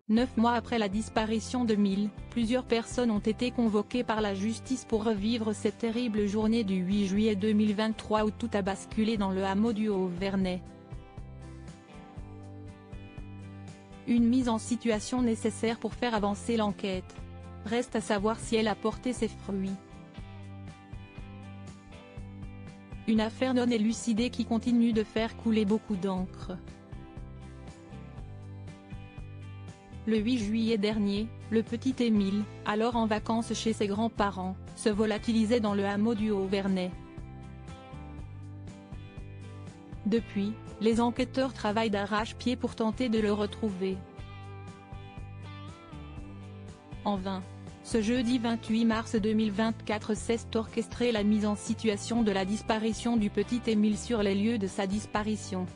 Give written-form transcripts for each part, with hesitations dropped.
9 mois après la disparition d'Émile, plusieurs personnes ont été convoquées par la justice pour revivre cette terrible journée du 8 juillet 2023 où tout a basculé dans le hameau du Haut-Vernay. Une mise en situation nécessaire pour faire avancer l'enquête. Reste à savoir si elle a porté ses fruits. Une affaire non élucidée qui continue de faire couler beaucoup d'encre. Le 8 juillet dernier, le petit Émile, alors en vacances chez ses grands-parents, se volatilisait dans le hameau du Haut-Vernay. Depuis, les enquêteurs travaillent d'arrache-pied pour tenter de le retrouver. En vain. Ce jeudi 28 mars 2024 s'est orchestrée la mise en situation de la disparition du petit Émile sur les lieux de sa disparition.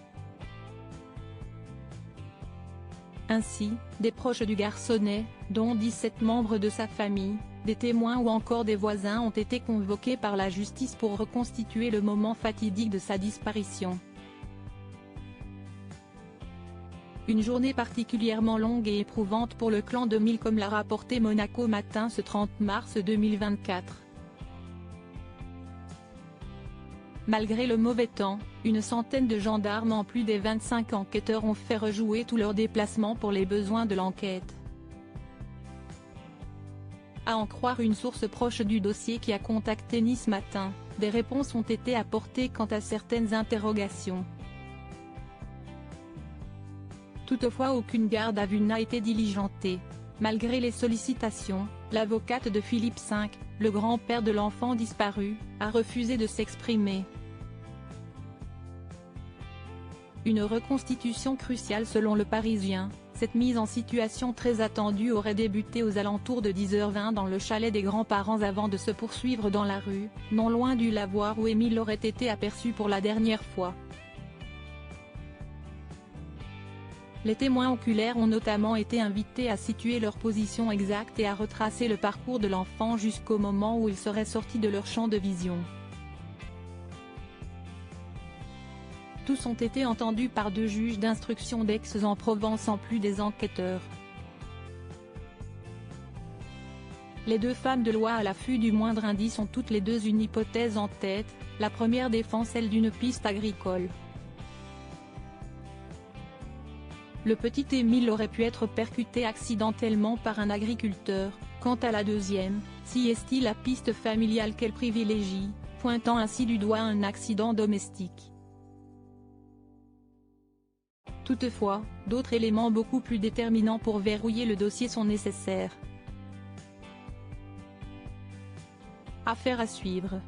Ainsi, des proches du garçonnet, dont 17 membres de sa famille, des témoins ou encore des voisins ont été convoqués par la justice pour reconstituer le moment fatidique de sa disparition. Une journée particulièrement longue et éprouvante pour le clan d'Émile comme l'a rapporté Monaco Matin ce 30 mars 2024. Malgré le mauvais temps, une centaine de gendarmes en plus des 25 enquêteurs ont fait rejouer tous leurs déplacements pour les besoins de l'enquête. À en croire une source proche du dossier qui a contacté Nice Matin, des réponses ont été apportées quant à certaines interrogations. Toutefois aucune garde à vue n'a été diligentée. Malgré les sollicitations, l'avocate de Philippe V, le grand-père de l'enfant disparu, a refusé de s'exprimer. Une reconstitution cruciale selon Le Parisien, cette mise en situation très attendue aurait débuté aux alentours de 10h20 dans le chalet des grands-parents avant de se poursuivre dans la rue, non loin du lavoir où Émile aurait été aperçu pour la dernière fois. Les témoins oculaires ont notamment été invités à situer leur position exacte et à retracer le parcours de l'enfant jusqu'au moment où il serait sorti de leur champ de vision. Tous ont été entendus par 2 juges d'instruction d'Aix-en-Provence en plus des enquêteurs. Les 2 femmes de loi à l'affût du moindre indice ont toutes les 2 une hypothèse en tête, la première défend celle d'une piste agricole. Le petit Émile aurait pu être percuté accidentellement par un agriculteur, quant à la deuxième, si est-il la piste familiale qu'elle privilégie, pointant ainsi du doigt un accident domestique. Toutefois, d'autres éléments beaucoup plus déterminants pour verrouiller le dossier sont nécessaires. Affaire à suivre.